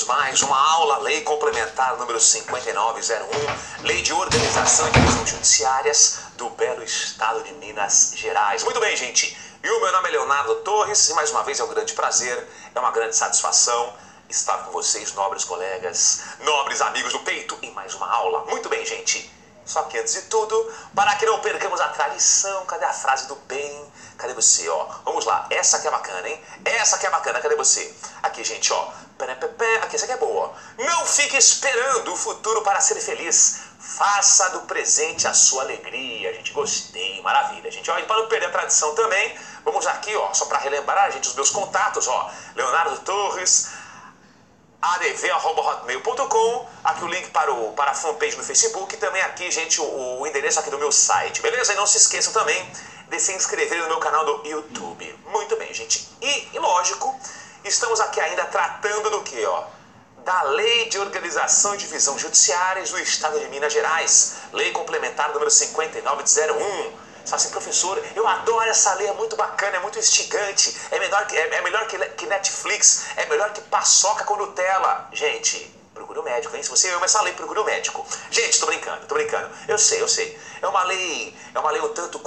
Mais uma aula, Lei Complementar número 5901, Lei de Organização e Divisão Judiciárias do belo Estado de Minas Gerais. Muito bem, gente. E o meu nome é Leonardo Torres e mais uma vez é um grande prazer, é uma grande satisfação estar com vocês, nobres colegas, nobres amigos do peito, em mais uma aula. Muito bem, gente. Só que antes de tudo, para que não percamos a tradição, cadê a frase do bem? Cadê você, ó? Vamos lá, essa aqui é bacana, hein? Essa aqui é bacana, cadê você? Aqui, gente, ó. Aqui, essa aqui é boa. Não fique esperando o futuro para ser feliz. Faça do presente a sua alegria. Gente, gostei, maravilha, gente. Ó, e para não perder a tradição também, vamos aqui, ó, só para relembrar, gente, os meus contatos, ó. Leonardo Torres, adv@hotmail.com, aqui o link para a fanpage no Facebook e também aqui, gente, o endereço aqui do meu site, beleza? E não se esqueçam também de se inscrever no meu canal do YouTube. Muito bem, gente. E lógico, estamos aqui ainda tratando do que, ó? Da Lei de Organização e Divisão Judiciárias do Estado de Minas Gerais, Lei Complementar número 5901. Só assim, professor, eu adoro essa lei, é muito bacana, é muito instigante, é melhor que Netflix, é melhor que paçoca com Nutella. Gente, procure um médico, hein? Se você ama essa lei, procure um médico. Gente, tô brincando. Eu sei. É uma lei um tanto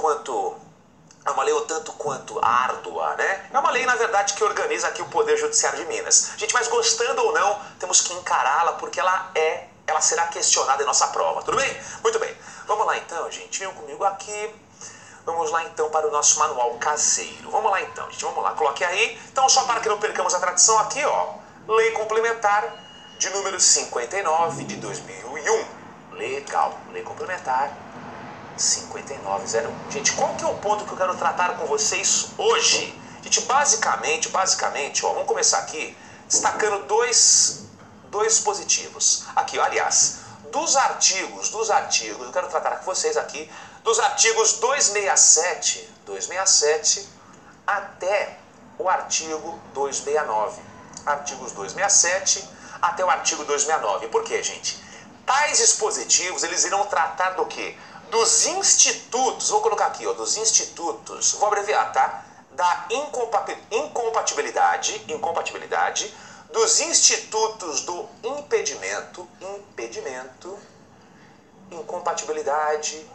quanto árdua, né? É uma lei, na verdade, que organiza aqui o Poder Judiciário de Minas. Gente, mas gostando ou não, temos que encará-la porque ela será questionada em nossa prova, tudo bem? Muito bem. Vamos lá então, gente. Venham comigo aqui. Vamos lá então para o nosso manual caseiro. Vamos lá então, gente. Vamos lá. Coloque aí. Então, só para que não percamos a tradição aqui, ó. Lei Complementar de número 59 de 2001. Legal. Lei Complementar 5901. Gente, qual que é o ponto que eu quero tratar com vocês hoje? Gente, basicamente, ó, vamos começar aqui destacando dois dispositivos. Aqui, ó, aliás, dos artigos, eu quero tratar com vocês aqui dos artigos 267 até o artigo 269. Artigos 267 até o artigo 269. Por quê, gente? Tais dispositivos, eles irão tratar do quê? Dos institutos, vou colocar aqui, ó, dos institutos, vou abreviar, tá? Da incompatibilidade, dos institutos do incompatibilidade,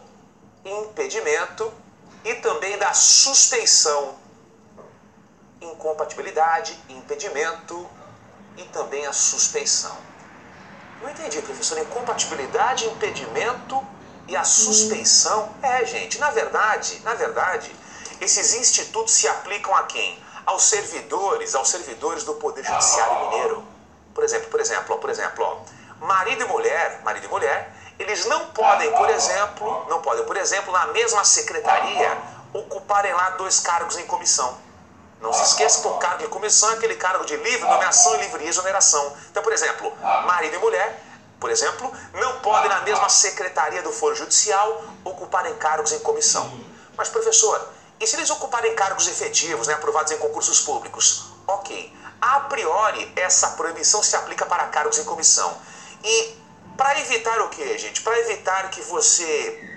impedimento e também da suspeição. Incompatibilidade, impedimento e também a suspeição. Não entendi, professor. Incompatibilidade, impedimento e a suspeição? Gente, na verdade, esses institutos se aplicam a quem? Aos servidores do Poder Judiciário Mineiro. Por exemplo, ó, marido e mulher, eles não podem, por exemplo, na mesma secretaria, ocuparem lá 2 cargos em comissão. Não se esqueça que o cargo de comissão é aquele cargo de livre nomeação e livre exoneração. Então, por exemplo, marido e mulher, por exemplo, não podem na mesma secretaria do Foro Judicial ocuparem cargos em comissão. Mas, professor, e se eles ocuparem cargos efetivos, né, aprovados em concursos públicos? Ok. A priori, essa proibição se aplica para cargos em comissão. E para evitar o quê, gente? Para evitar que você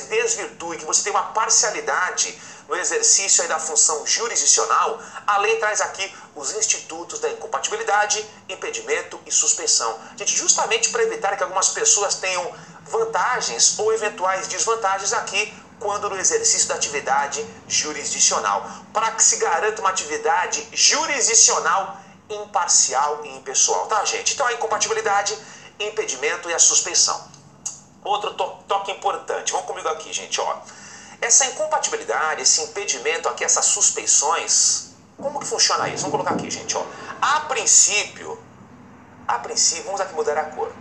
desvirtue, que você tenha uma parcialidade no exercício aí da função jurisdicional, a lei traz aqui os institutos da incompatibilidade, impedimento e suspeição. Gente, justamente para evitar que algumas pessoas tenham vantagens ou eventuais desvantagens aqui quando no exercício da atividade jurisdicional, para que se garanta uma atividade jurisdicional imparcial e impessoal, tá, gente? Então a incompatibilidade, impedimento e a suspeição. Outro toque importante, vamos comigo aqui, gente, ó. Essa incompatibilidade, esse impedimento aqui, essas suspeições, como que funciona isso? Vamos colocar aqui, gente, ó. A princípio, vamos aqui mudar a cor.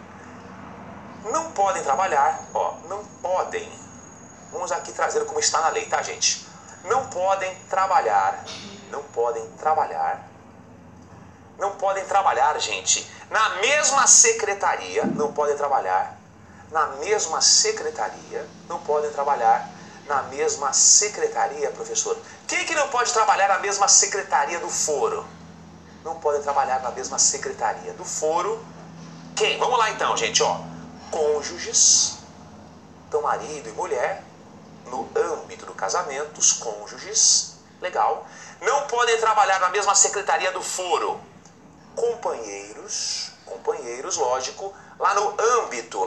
Não podem trabalhar, ó, não podem. Vamos aqui trazer como está na lei, tá, gente? Não podem trabalhar, gente, na mesma secretaria, não podem trabalhar na mesma secretaria, professor. Quem que não pode trabalhar na mesma secretaria do foro? Não podem trabalhar na mesma secretaria do foro. Quem? Vamos lá então, gente, ó. Cônjuges, então marido e mulher, no âmbito do casamento, os cônjuges, legal, não podem trabalhar na mesma secretaria do foro. Companheiros companheiros, lógico, lá no âmbito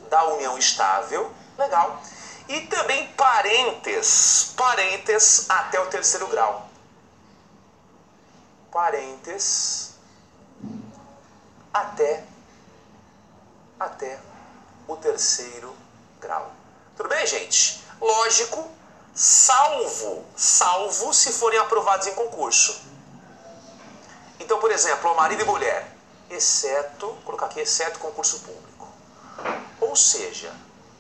da união estável, legal. E também parentes até o terceiro grau. Parentes até o terceiro grau. Tudo bem, gente? Lógico, salvo se forem aprovados em concurso. Então, por exemplo, marido e mulher, vou colocar aqui, exceto concurso público. Ou seja,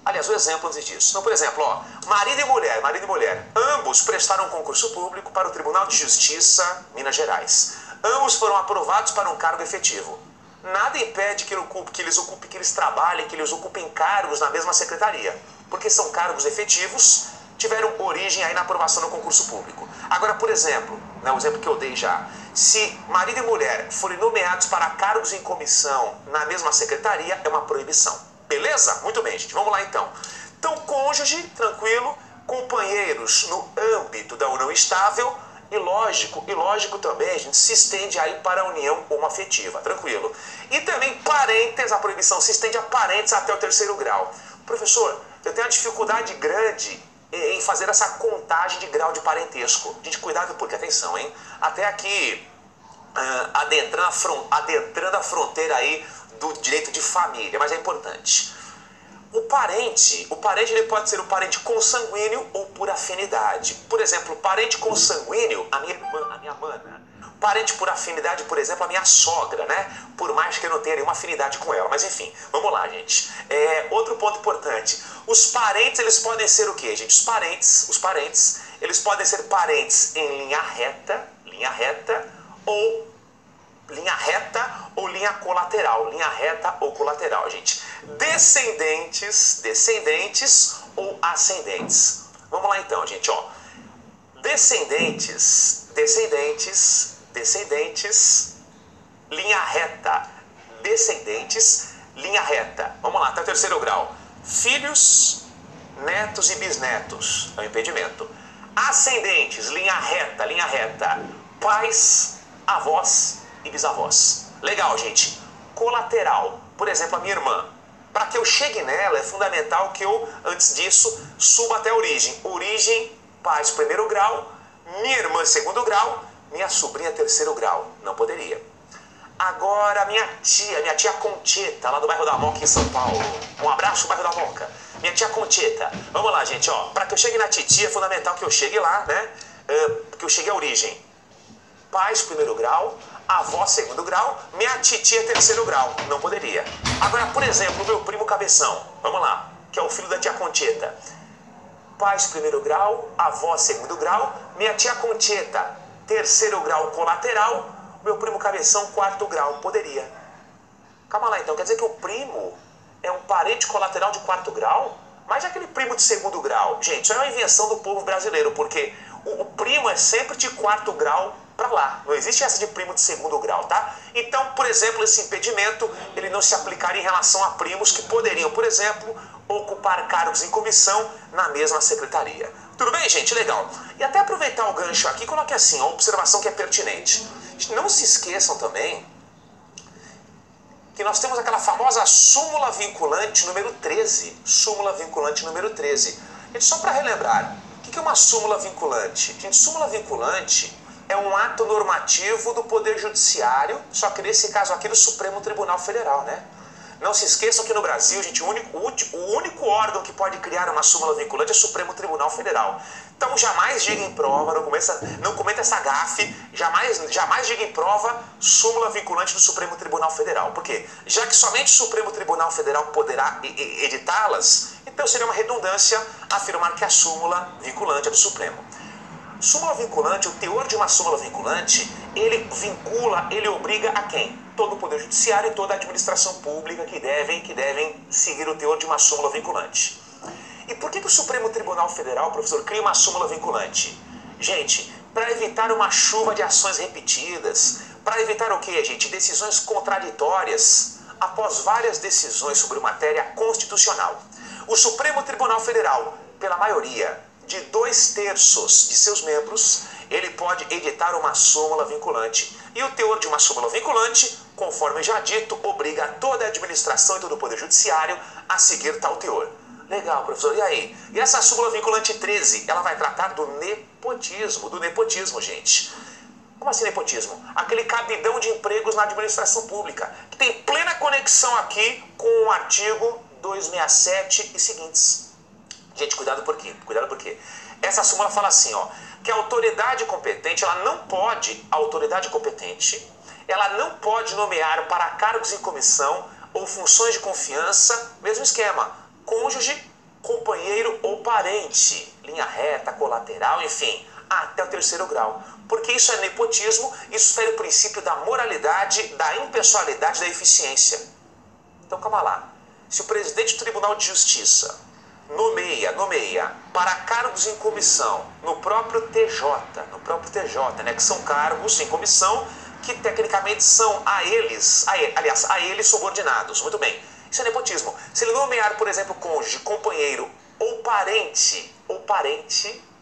aliás, o exemplo antes disso. Então, por exemplo, marido e mulher, ambos prestaram concurso público para o Tribunal de Justiça, Minas Gerais. Ambos foram aprovados para um cargo efetivo. Nada impede que eles trabalhem, que eles ocupem cargos na mesma secretaria, porque são cargos efetivos, tiveram origem aí na aprovação no concurso público. Agora, por exemplo, o exemplo que eu dei já, se marido e mulher forem nomeados para cargos em comissão na mesma secretaria, é uma proibição. Beleza? Muito bem, gente. Vamos lá, então. Então, cônjuge, tranquilo, companheiros no âmbito da união estável, e lógico também, a gente se estende aí para a união homoafetiva, tranquilo. E também parentes, a proibição se estende a parentes até o terceiro grau. Professor, eu tenho uma dificuldade grande em fazer essa contagem de grau de parentesco. Gente, cuidado, porque, atenção, hein? Até aqui, adentrando a fronteira aí do direito de família, mas é importante. O parente ele pode ser o parente consanguíneo ou por afinidade. Por exemplo, parente consanguíneo, a minha irmã, a minha mana. Parente por afinidade, por exemplo, a minha sogra, né? Por mais que eu não tenha nenhuma afinidade com ela. Mas enfim, vamos lá, gente. Outro ponto importante. Os parentes, eles podem ser o quê, gente? Os parentes, eles podem ser parentes em linha reta ou linha colateral. Linha reta ou colateral, gente. Descendentes ou ascendentes. Vamos lá então, gente, Descendentes, linha reta. Descendentes, linha reta. Vamos lá, até o terceiro grau. Filhos, netos e bisnetos. É um impedimento. Ascendentes, linha reta. Pais, avós e bisavós. Legal, gente. Colateral. Por exemplo, a minha irmã. Para que eu chegue nela, é fundamental que eu, antes disso, suba até a origem. Origem, pais, primeiro grau. Minha irmã, segundo grau. Minha sobrinha, terceiro grau. Não poderia. Agora, minha tia Concheta, lá do bairro da Moca, em São Paulo. Um abraço, bairro da Moca. Minha tia Concheta. Vamos lá, gente, Para que eu chegue na titia, é fundamental que eu chegue lá, né? Que eu chegue à origem. Pais, primeiro grau. Avó, segundo grau. Minha titia, terceiro grau. Não poderia. Agora, por exemplo, o meu primo Cabeção. Vamos lá. Que é o filho da tia Concheta. Pais, primeiro grau. Avó, segundo grau. Minha tia Concheta, terceiro grau colateral. Meu primo Cabeção, quarto grau. Poderia. Calma lá, então. Quer dizer que o primo é um parente colateral de quarto grau? Mas é aquele primo de segundo grau. Gente, isso é uma invenção do povo brasileiro, porque o primo é sempre de quarto grau para lá. Não existe essa de primo de segundo grau, tá? Então, por exemplo, esse impedimento, ele não se aplicaria em relação a primos que poderiam, por exemplo, ocupar cargos em comissão na mesma secretaria. Tudo bem, gente? Legal. E até aproveitar o gancho aqui, coloque assim, uma observação que é pertinente. Não se esqueçam também que nós temos aquela famosa súmula vinculante número 13. Súmula vinculante número 13. Gente, só para relembrar, o que é uma súmula vinculante? Gente, súmula vinculante é um ato normativo do Poder Judiciário, só que nesse caso aqui do Supremo Tribunal Federal, né? Não se esqueçam que no Brasil, gente, o único órgão que pode criar uma súmula vinculante é o Supremo Tribunal Federal. Então jamais diga em prova, não cometa essa gafe, jamais diga em prova súmula vinculante do Supremo Tribunal Federal. Por quê? Já que somente o Supremo Tribunal Federal poderá editá-las, então seria uma redundância afirmar que a súmula vinculante é do Supremo. Súmula vinculante, o teor de uma súmula vinculante, ele vincula, ele obriga a quem? Todo o Poder Judiciário e toda a administração pública que devem seguir o teor de uma súmula vinculante. E por que o Supremo Tribunal Federal, professor, cria uma súmula vinculante? Gente, para evitar uma chuva de ações repetidas, para evitar o quê, gente? Decisões contraditórias após várias decisões sobre matéria constitucional. O Supremo Tribunal Federal, pela maioria de 2/3 de seus membros, ele pode editar uma súmula vinculante. E o teor de uma súmula vinculante conforme já dito, obriga toda a administração e todo o poder judiciário a seguir tal teor. Legal, professor, e aí? E essa súmula vinculante 13, ela vai tratar do nepotismo, gente. Como assim nepotismo? Aquele cabidão de empregos na administração pública, que tem plena conexão aqui com o artigo 267 e seguintes. Gente, cuidado por quê? Cuidado por quê? Essa súmula fala assim, ó, que a autoridade competente, ela não pode nomear para cargos em comissão ou funções de confiança, mesmo esquema, cônjuge, companheiro ou parente, linha reta, colateral, enfim, até o 3º grau. Porque isso é nepotismo, isso fere o princípio da moralidade, da impessoalidade, da eficiência. Então, calma lá. Se o presidente do Tribunal de Justiça nomeia para cargos em comissão no próprio TJ, né, que são cargos em comissão que tecnicamente são a eles subordinados. Muito bem, isso é nepotismo. Se ele nomear, por exemplo, cônjuge, companheiro ou parente,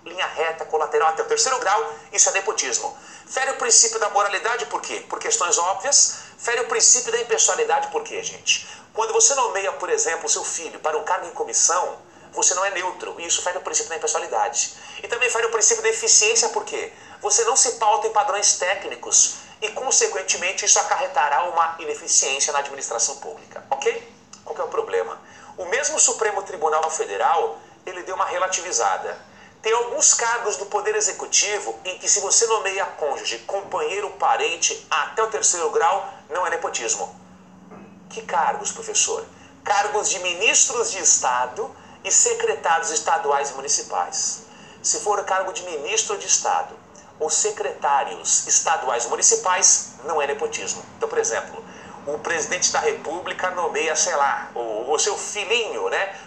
linha reta, colateral até o 3º grau, isso é nepotismo. Fere o princípio da moralidade, por quê? Por questões óbvias. Fere o princípio da impessoalidade, por quê, gente? Quando você nomeia, por exemplo, o seu filho para um cargo em comissão, você não é neutro, e isso fere o princípio da impessoalidade. E também fere o princípio da eficiência, por quê? Você não se pauta em padrões técnicos e, consequentemente, isso acarretará uma ineficiência na administração pública, ok? Qual que é o problema? O mesmo Supremo Tribunal Federal, ele deu uma relativizada. Tem alguns cargos do Poder Executivo em que, se você nomeia cônjuge, companheiro, parente, até o 3º grau, não é nepotismo. Que cargos, professor? Cargos de ministros de Estado e secretários estaduais e municipais. Se for o cargo de ministro de Estado ou secretários estaduais e municipais, não é nepotismo. Então, por exemplo, o presidente da República nomeia, sei lá, o seu filhinho, né,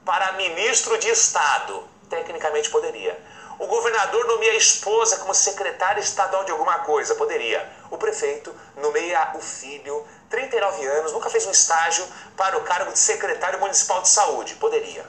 para ministro de Estado. Tecnicamente poderia. O governador nomeia a esposa como secretária estadual de alguma coisa. Poderia. O prefeito nomeia o filho, 39 anos, nunca fez um estágio, para o cargo de secretário municipal de saúde. Poderia.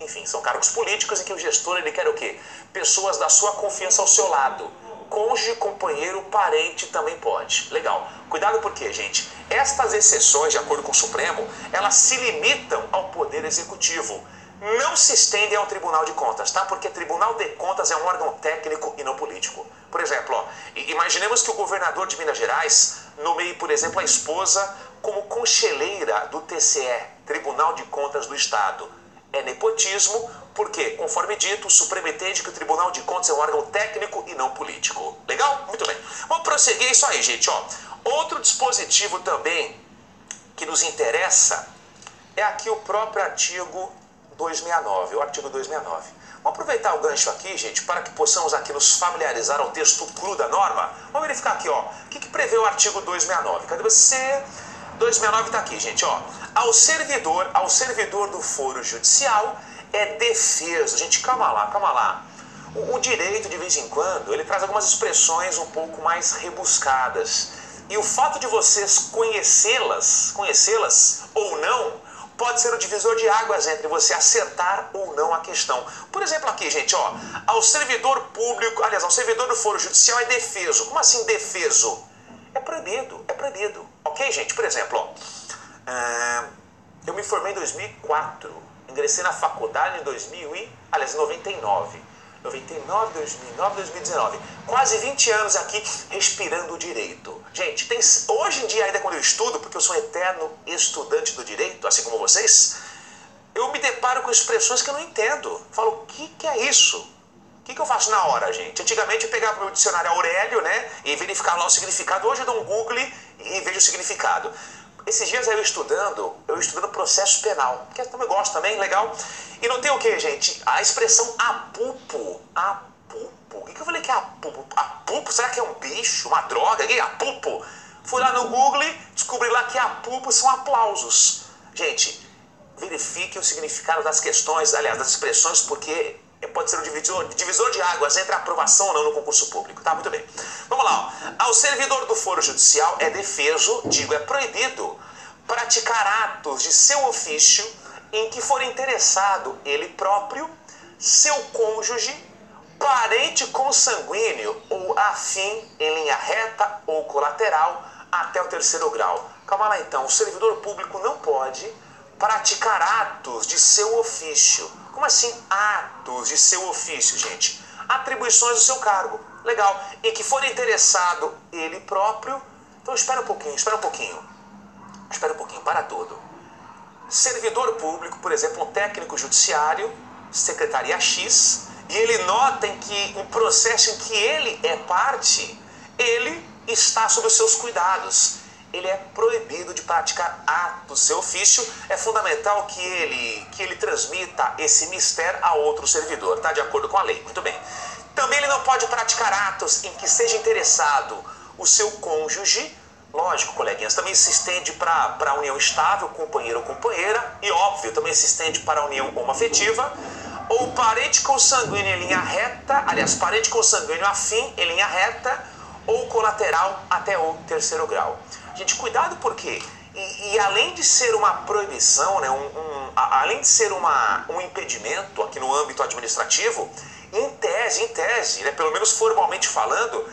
Enfim, são cargos políticos em que o gestor, ele quer o quê? Pessoas da sua confiança ao seu lado. Cônjuge, companheiro, parente também pode. Legal. Cuidado por quê, gente? Estas exceções, de acordo com o Supremo, elas se limitam ao Poder Executivo. Não se estendem ao Tribunal de Contas, tá? Porque Tribunal de Contas é um órgão técnico e não político. Por exemplo, ó, imaginemos que o governador de Minas Gerais nomeie, por exemplo, a esposa como conselheira do TCE, Tribunal de Contas do Estado. É nepotismo, porque, conforme dito, o Supremo entende que o Tribunal de Contas é um órgão técnico e não político. Legal? Muito bem. Vamos prosseguir isso aí, gente. Ó, outro dispositivo também que nos interessa é aqui o próprio artigo 269, o artigo 269. Vamos aproveitar o gancho aqui, gente, para que possamos aqui nos familiarizar ao texto cru da norma. Vamos verificar aqui, ó, o que prevê o artigo 269. Cadê você? 269 está aqui, gente, ó. Ao servidor do foro judicial é defeso. Gente, calma lá. O direito, de vez em quando, ele traz algumas expressões um pouco mais rebuscadas. E o fato de vocês conhecê-las ou não, pode ser o divisor de águas entre você acertar ou não a questão. Por exemplo, aqui, gente, ó, ao servidor público, aliás, ao servidor do foro judicial é defeso. Como assim defeso? É proibido. Ok, gente? Por exemplo, ó, eu me formei em 2004, ingressei na faculdade em 99. 99, 2009, 2019. Quase 20 anos aqui respirando o direito. Gente, hoje em dia, ainda quando eu estudo, porque eu sou um eterno estudante do direito, assim como vocês, eu me deparo com expressões que eu não entendo. Falo, o que é isso? O que eu faço na hora, gente? Antigamente eu pegava o meu dicionário Aurélio, né, e verificava lá o significado. Hoje eu dou um Google e vejo o significado. Esses dias eu estudando processo penal, que eu também gosto também, legal. E não tem o que, gente? A expressão apupo. O que eu falei que é apupo? Apupo? Será que é um bicho, uma droga? Apupo? Fui lá no Google, descobri lá que apupo são aplausos. Gente, verifique o significado das questões, aliás, das expressões, porque pode ser um divisor de águas entre a aprovação ou não no concurso público, tá? Muito bem. Vamos lá, ó. Ao servidor do foro judicial é defeso, é proibido, praticar atos de seu ofício em que for interessado ele próprio, seu cônjuge, parente consanguíneo ou afim em linha reta ou colateral até o terceiro grau. Calma lá então, o servidor público não pode praticar atos de seu ofício. Como assim atos de seu ofício, gente? Atribuições do seu cargo. Legal. E que for interessado ele próprio. Então espera um pouquinho, para tudo. Servidor público, por exemplo, um técnico judiciário, secretaria X, e ele nota em que um processo em que ele é parte, ele está sob os seus cuidados. Ele é proibido de praticar ato do seu ofício. É fundamental que ele transmita esse mistério a outro servidor, tá? De acordo com a lei. Muito bem. Também ele não pode praticar atos em que seja interessado o seu cônjuge. Lógico, coleguinhas, também se estende para a união estável, companheiro ou companheira. E óbvio, também se estende para a união homoafetiva. Ou parente consanguíneo em linha reta. Aliás, parente consanguíneo afim em linha reta. Ou colateral até o terceiro grau. Gente, cuidado porque, e além de ser uma proibição, né, além de ser um impedimento aqui no âmbito administrativo, em tese, né, pelo menos formalmente falando,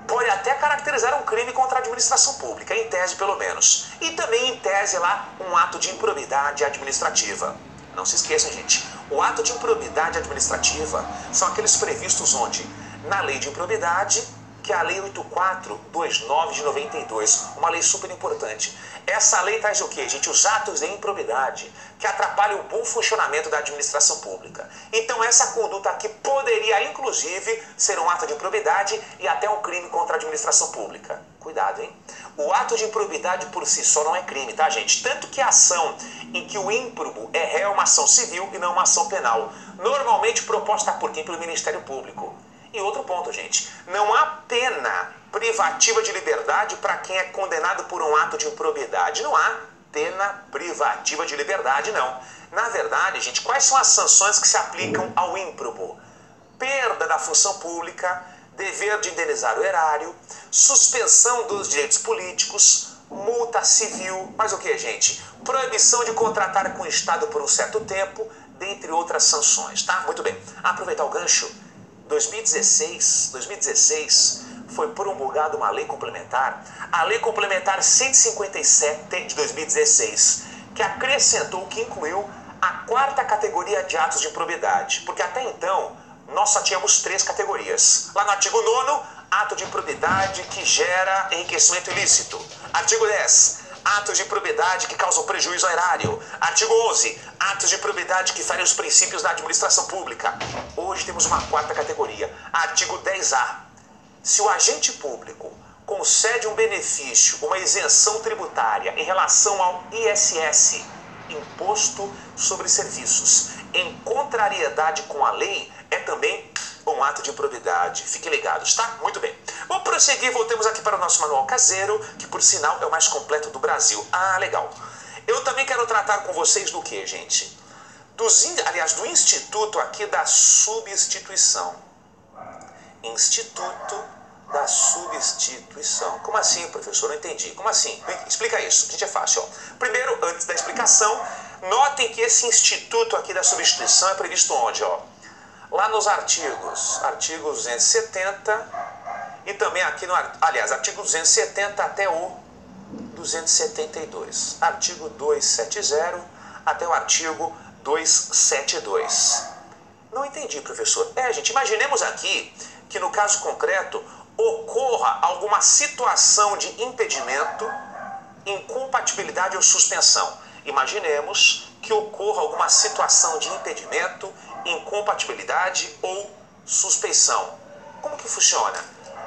pode até caracterizar um crime contra a administração pública, em tese pelo menos. E também em tese lá um ato de improbidade administrativa. Não se esqueçam, gente, o ato de improbidade administrativa são aqueles previstos onde? Na lei de improbidade, que é a Lei 8429 de 92, uma lei super importante. Essa lei traz o quê, gente? Os atos de improbidade, que atrapalham o bom funcionamento da administração pública. Então essa conduta aqui poderia, inclusive, ser um ato de improbidade e até um crime contra a administração pública. Cuidado, hein? O ato de improbidade por si só não é crime, tá, gente? Tanto que a ação em que o ímprobo é réu é uma ação civil e não uma ação penal. Normalmente proposta por quem? Pelo Ministério Público. E outro ponto, gente, não há pena privativa de liberdade para quem é condenado por um ato de improbidade. Não há pena privativa de liberdade, não. Na verdade, gente, quais são as sanções que se aplicam ao ímprobo? Perda da função pública, dever de indenizar o erário, suspensão dos direitos políticos, multa civil, mas o que, gente? Proibição de contratar com o Estado por um certo tempo, dentre outras sanções, tá? Muito bem. Aproveitar o gancho. 2016 foi promulgada uma lei complementar, a Lei Complementar 157 de 2016, que acrescentou, que incluiu a 4ª categoria de atos de improbidade, porque até então nós só tínhamos 3 categorias. Lá no artigo 9º, ato de improbidade que gera enriquecimento ilícito. Artigo 10, atos de improbidade que causam prejuízo ao erário. Artigo 11, atos de improbidade que ferem os princípios da administração pública. Hoje temos uma 4ª categoria. Artigo 10A. Se o agente público concede um benefício, uma isenção tributária em relação ao ISS, Imposto sobre Serviços, em contrariedade com a lei, é também um ato de improbidade. Fiquem ligados, tá? Muito bem. Vamos prosseguir, voltemos aqui para o nosso manual caseiro, que por sinal é o mais completo do Brasil. Ah, legal. Eu também quero tratar com vocês do que, gente? Do Instituto aqui da Substituição. Instituto da Substituição. Como assim, professor? Não entendi. Como assim? Explica isso. Gente, é fácil. Ó. Primeiro, antes da explicação, notem que esse Instituto aqui da Substituição é previsto onde? Ó? Lá nos artigos 270 e também aqui no... Aliás, artigo 270 até o 272. Artigo 270 até o artigo 272. Não entendi, professor. Gente, imaginemos aqui que no caso concreto ocorra alguma situação de impedimento, incompatibilidade ou suspensão. Imaginemos que ocorra alguma situação de impedimento, incompatibilidade ou suspeição. Como que funciona?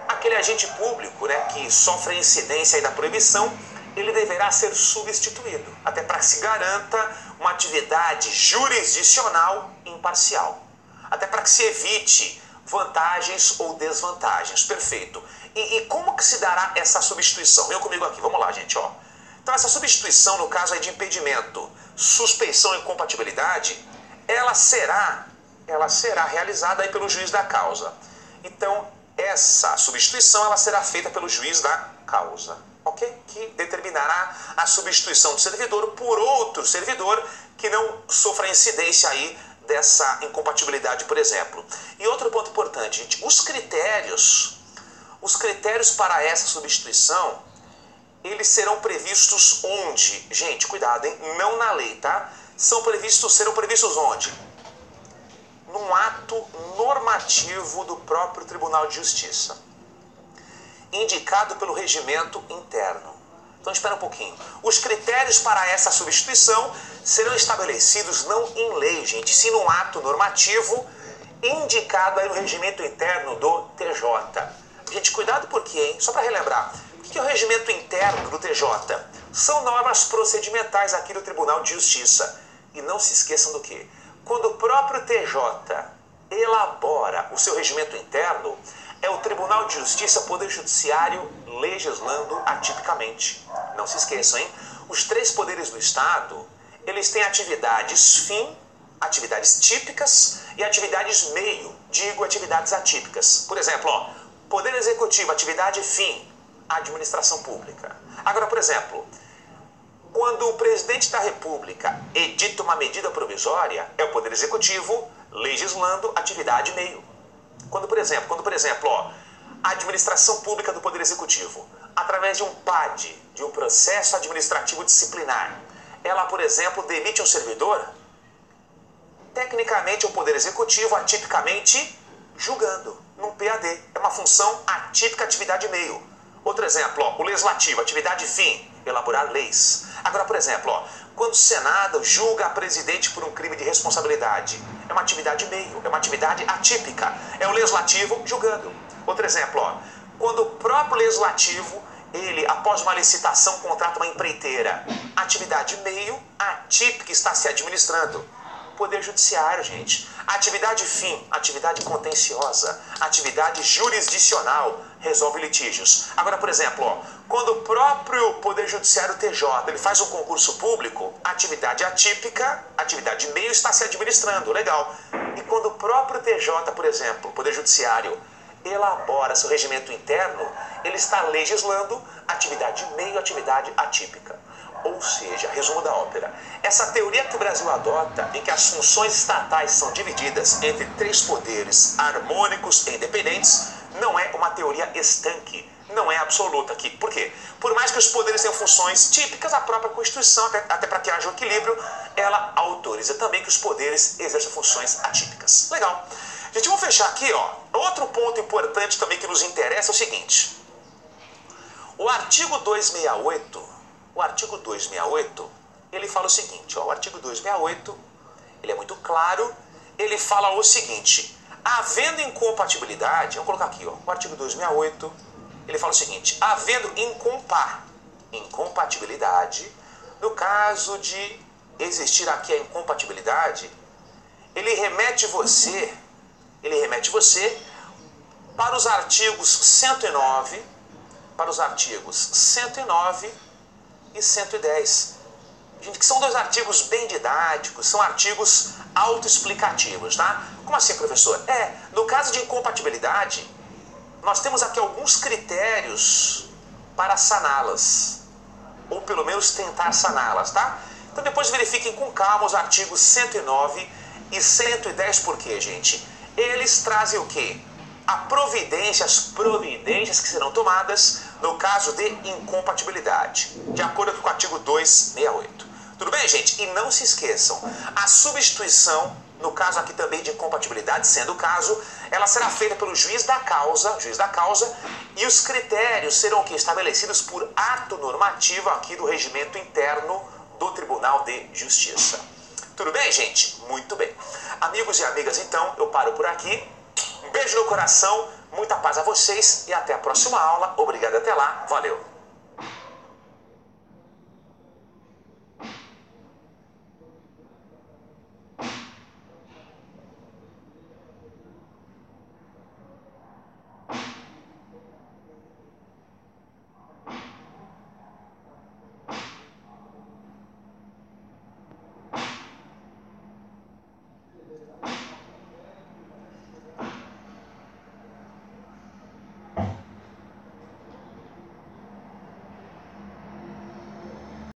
Aquele agente público, né, que sofre a incidência aí da proibição, ele deverá ser substituído, até para que se garanta uma atividade jurisdicional imparcial, até para que se evite vantagens ou desvantagens. Perfeito. E como que se dará essa substituição? Venham comigo aqui, vamos lá, gente. Ó. Então, essa substituição, no caso aí de impedimento, suspeição e incompatibilidade, ela será realizada aí pelo juiz da causa. Então, essa substituição ela será feita pelo juiz da causa, ok? Que determinará a substituição do servidor por outro servidor que não sofra incidência aí dessa incompatibilidade, por exemplo. E outro ponto importante, gente, os critérios para essa substituição, eles serão previstos onde? Gente, cuidado, hein? Não na lei, tá? Serão previstos onde? Num ato normativo do próprio Tribunal de Justiça, indicado pelo regimento interno. Então espera um pouquinho. Os critérios para essa substituição serão estabelecidos não em lei, gente, sim num ato normativo indicado aí no regimento interno do TJ. Gente, cuidado por quê, hein? Só para relembrar, o que é o regimento interno do TJ? São normas procedimentais aqui do Tribunal de Justiça. E não se esqueçam do quê? Quando o próprio TJ elabora o seu regimento interno, é o Tribunal de Justiça, Poder Judiciário, legislando atipicamente. Não se esqueçam, hein? Os três poderes do Estado, eles têm atividades fim, atividades típicas e atividades meio, digo atividades atípicas. Por exemplo, ó, Poder Executivo, atividade fim, administração pública. Agora, por exemplo, quando o presidente da República edita uma medida provisória, é o Poder Executivo legislando atividade meio. Quando, por exemplo, ó, a administração pública do Poder Executivo, através de um PAD, de um processo administrativo disciplinar, ela, por exemplo, demite um servidor, tecnicamente é o Poder Executivo atipicamente julgando, num PAD. É uma função atípica, atividade meio. Outro exemplo, ó, o Legislativo, atividade fim, elaborar leis. Agora, por exemplo, ó, quando o Senado julga a presidente por um crime de responsabilidade, é uma atividade meio, é uma atividade atípica. É o Legislativo julgando. Outro exemplo, ó, quando o próprio Legislativo, ele, após uma licitação, contrata uma empreiteira, atividade meio, atípica, está se administrando. Poder Judiciário, gente. Atividade fim, atividade contenciosa, atividade jurisdicional, resolve litígios. Agora, por exemplo, ó, quando o próprio Poder Judiciário TJ ele faz um concurso público, atividade atípica, atividade meio está se administrando, legal. E quando o próprio TJ, por exemplo, Poder Judiciário, elabora seu regimento interno, ele está legislando atividade meio, atividade atípica. Ou seja, resumo da ópera, essa teoria que o Brasil adota, em que as funções estatais são divididas entre três poderes harmônicos e independentes, não é uma teoria estanque, não é absoluta aqui. Por quê? Por mais que os poderes tenham funções típicas, a própria Constituição, até para que haja um equilíbrio, ela autoriza também que os poderes exerçam funções atípicas. Legal. Gente, vamos fechar aqui, ó. Outro ponto importante também que nos interessa é o seguinte. O artigo 268, ele fala o seguinte, ó, o artigo 268, ele é muito claro, ele fala o seguinte, havendo incompatibilidade, vamos colocar aqui, ó, o artigo 268, ele fala o seguinte, havendo incompatibilidade, no caso de existir aqui a incompatibilidade, ele remete você para os artigos 109, e 110. Gente, que são dois artigos bem didáticos, são artigos autoexplicativos, tá? Como assim, professor? No caso de incompatibilidade, nós temos aqui alguns critérios para saná-las, ou pelo menos tentar saná-las, tá? Então depois verifiquem com calma os artigos 109 e 110, por quê, gente? Eles trazem o quê? As providências que serão tomadas no caso de incompatibilidade, de acordo com o artigo 268. Tudo bem, gente? E não se esqueçam, a substituição, no caso aqui também de incompatibilidade, sendo o caso, ela será feita pelo juiz da causa, e os critérios serão aqui estabelecidos por ato normativo aqui do regimento interno do Tribunal de Justiça. Tudo bem, gente? Muito bem. Amigos e amigas, então, eu paro por aqui. Um beijo no coração, muita paz a vocês e até a próxima aula. Obrigado, até lá. Valeu!